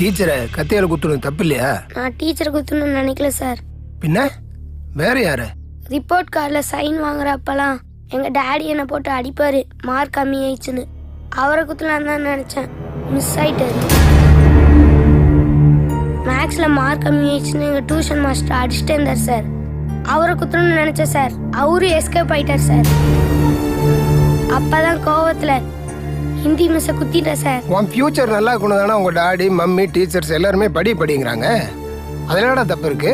டீச்சரை கத்தியால குத்துறது தப்பு இல்லையா? நான் டீச்சரை குத்தணும்னு நினைக்கல சார். பின்ன வேற யாரு? ரிப்போர்ட் கார்டில் சைன் வாங்குறப்பெல்லாம் எங்கள் டேடி என்னை போட்டு அடிப்பார், மார்க் கம்மி ஆயிடுச்சுன்னு. அவரை குத்தலான்னு தான் நினச்சேன், மிஸ் ஆயிட்டாரு. மேக்ஸில் மார்க் கம்மி ஆயிடுச்சுன்னு எங்கள் டியூஷன் மாஸ்டர் அடிச்சுட்டே இருந்தார் சார். அவரை குத்தணும்னு நினச்சேன் சார், அவரும் எஸ்கேப் ஆயிட்டார் சார். அப்போதான் கோவத்தில் ஹிந்தி மிஸ்ஸை குத்திட்டேன் சார். உன் ஃபியூச்சர் நல்லா இருக்கணும் தானே உங்கள் டாடி மம்மி டீச்சர்ஸ் எல்லாருமே படிங்கிறாங்க. அதில் என்னடா தப்பு இருக்கு?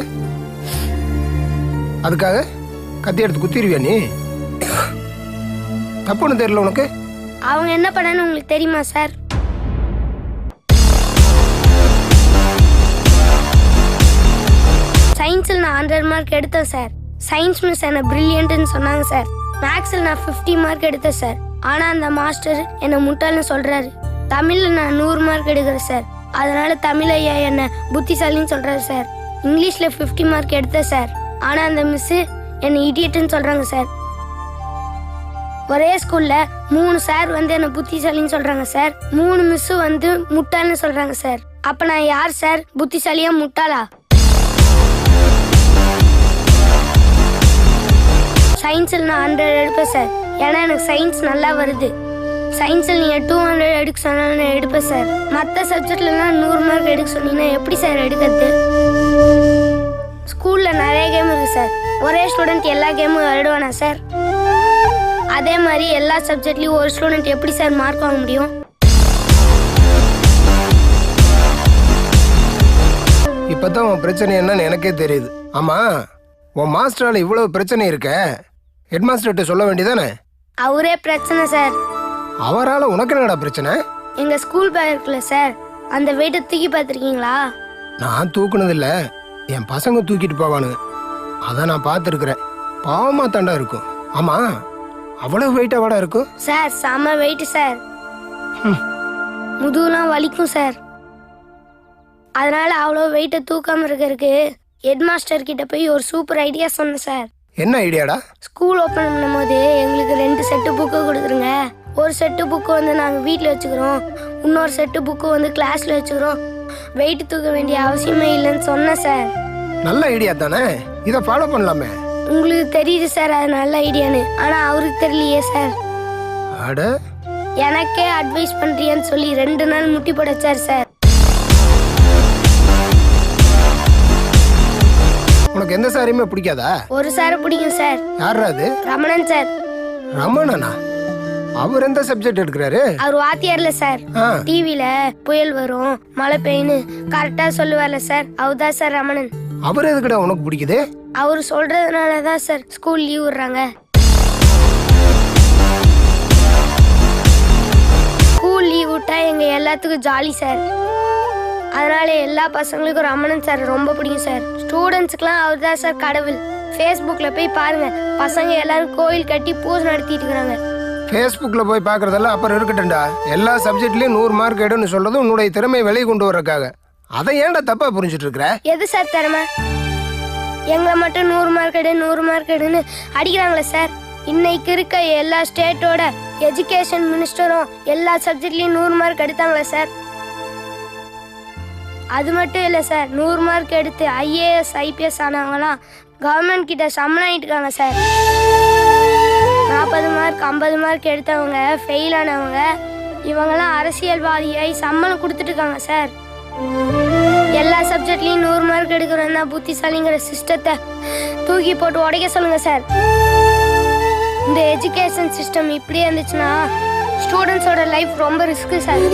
அதுக்காக கத்தி எடுத்து குத்திடுவியா நீ? தப்புன்னு தெரியல உனக்கு? அவங்க என்ன பண்ணான்னு உங்களுக்கு தெரியுமா சார்? சயின்ஸில் நான் 100 மார்க் எடுத்தேன் சார். சயின்ஸ் மிஸ் என்ன பிரில்லியன்ட்னு சொன்னாங்க சார். மேக்ஸில் நான் 50 மார்க் எடுத்தேன் சார். ஆனால் அந்த மாஸ்டர் என்னை முட்டாள்னு சொல்கிறாரு. தமிழில் நான் 100 மார்க் எடுக்கிறேன் சார். அதனால தமிழ் ஐயா என்னை புத்திசாலின்னு சொல்கிறாரு சார். இங்கிலீஷில் 50 மார்க் எடுத்தேன் சார். ஆனால் அந்த மிஸ்ஸு என்னை இடியட்டுன்னு சொல்கிறாங்க சார். ஒரே ஸ்கூலில் 3 சார் வந்து என்னை புத்திசாலின்னு சொல்கிறாங்க சார். 3 மிஸ்ஸு வந்து முட்டாள்னு சொல்கிறாங்க சார். அப்போ நான் யார் சார், புத்திசாலியா முட்டாளா? சயின்ஸில் நான் 100 எடுப்பேன் சார். ஏன்னா எனக்கு சயின்ஸ் நல்லா வருது. சயின்ஸில் நீங்கள் 200 எடுக்க சொன்னாலும் நான் எடுப்பேன் சார். மற்ற சப்ஜெக்ட்லாம் 100 மார்க் எடுக்க சொன்னீங்கன்னா எப்படி சார் எடுக்கிறது? ஸ்கூலில் நிறைய கேம் இருக்குது சார். ஒரே ஸ்டூடெண்ட் எல்லா கேமும் விளையாடுவானா சார்? அதே மாதிரி எல்லா சப்ஜெக்ட்லேயும் ஒரு ஸ்டூடெண்ட் எப்படி சார் மார்க் வாங்க முடியும்? இப்போதான் உன் பிரச்சனை என்னன்னு எனக்கே தெரியுது. ஆமாம், உன் மாஸ்டரால் இவ்வளோ பிரச்சனை இருக்க ஹெட் மாஸ்டர்கிட்ட சொல்ல வேண்டியதானே? அவரே பிரச்சனை சார். அவரால் உனக்கு என்னடா பிரச்சனை? எங்கள் ஸ்கூல் பேக் இருக்குல்ல சார், அந்த வெயிட்டை தூக்கி பார்த்துருக்கீங்களா? நான் தூக்குனதில்ல, என் பசங்க தூக்கிட்டு போவானுங்க. அதான் நான் பார்த்துருக்குறேன். பாவமாக தாண்டா இருக்கும். ஆமாம், அவ்வளோ வெயிட்டாக வாடா இருக்கும் சார். செம வெயிட் சார். முதுகுலாம் வலிக்கும் சார். அதனால அவ்வளோ வெயிட்டை தூக்காம இருக்கிறதுக்கு ஹெட் மாஸ்டர் கிட்ட போய் ஒரு சூப்பர் ஐடியா சொன்னேன் சார். என்ன ஐடியாடா? ஸ்கூல் ஓப்பன் பண்ணும்போது எங்களுக்கு 2 செட்டு புக்கு கொடுத்துருங்க. ஒரு செட்டு புக்கு வந்து நாங்கள் வீட்டில் வச்சுக்கிறோம், இன்னொரு செட்டு புக்கு வந்து கிளாஸில் வச்சுக்கிறோம். வெயிட் தூக்க வேண்டிய அவசியமே இல்லைன்னு சொன்னேன் சார். நல்ல ஐடியா தானே, இதை ஃபாலோ பண்ணலாமே. உங்களுக்கு தெரியுது சார் அது நல்ல ஐடியான்னு, ஆனால் அவருக்கு தெரியலையே சார். அட, எனக்கே அட்வைஸ் பண்ணுறியான்னு சொல்லி 2 நாள் முட்டி போடச்சார் சார். உனக்கு எந்த சாரையுமே பிடிக்காதா? ஒரு சார் பிடிக்கும் சார். யாரா அது? ரமணன் சார். ரமணனா? அவர் எந்த சப்ஜெக்ட் எடுக்கிறாரு? அவர் வாத்தியார்ல சார். டிவில புயல் வரும் மழை பெய்யுன்னு கரெக்டா சொல்லுவார்ல சார், அவர்தான் சார் ரமணன். அவர் எதுக்குடா உனக்கு பிடிக்குது? அவர் சொல்றதுனாலதான் சார் ஸ்கூல் லீவ் விடுறாங்க. ஸ்கூல் லீவ் விட்டா எங்க எல்லாத்துக்கும் ஜாலி சார். அதனால எல்லா பசங்களுக்கும் ரமணன் சார் ரொம்ப பிடிக்கும் சார். ஸ்டூடெண்ட்ஸுக்குலாம் அவர் தான் சார் கடவுள். ஃபேஸ்புக்கில் போய் பாருங்க, பசங்க எல்லாரும் கோயில் கட்டி பூஜை நடத்திட்டு இருக்கிறாங்க. ஃபேஸ்புக்கில் போய் பார்க்குறதெல்லாம் அப்புறம் இருக்கட்டும்டா. எல்லா சப்ஜெக்ட்லேயும் 100 மார்க் எடுன்னு சொல்றது உன்னுடைய திறமையை வெளியே கொண்டு வரக்காக. அதை ஏன்டா தப்பா புரிஞ்சுட்டு இருக்கிற? எது சார் திறமை? எங்களை மட்டும் 100 மார்க் எடு 100 மார்க் எடுன்னு அடிக்கிறாங்களே சார். இன்னைக்கு இருக்க எல்லா ஸ்டேட்டோட எஜுகேஷன் மினிஸ்டரும் எல்லா சப்ஜெக்ட்லேயும் 100 மார்க் எடுத்தாங்களே சார். அது மட்டும் இல்லை சார், 100 மார்க் எடுத்து IAS IPS ஆனவங்களாம் கவர்மெண்ட் கிட்ட சம்மன் ஆகிட்டு இருக்காங்க சார். 40 மார்க் 50 மார்க் எடுத்தவங்க ஃபெயில் ஆனவங்க இவங்கெல்லாம் அரசியல்வாதியாய் சம்மன் கொடுத்துட்டு இருக்காங்க சார். எல்லா சப்ஜெக்ட்லேயும் 100 மார்க் எடுக்கிறோன்னா புத்திசாலிங்கிற சிஸ்டத்தை தூக்கி போட்டு உடைக்க சொல்லுங்க சார். இந்த எஜுகேஷன் சிஸ்டம் இப்படியே இருந்துச்சுன்னா ஸ்டூடெண்ட்ஸோட லைஃப் ரொம்ப ரிஸ்க்கு சார்.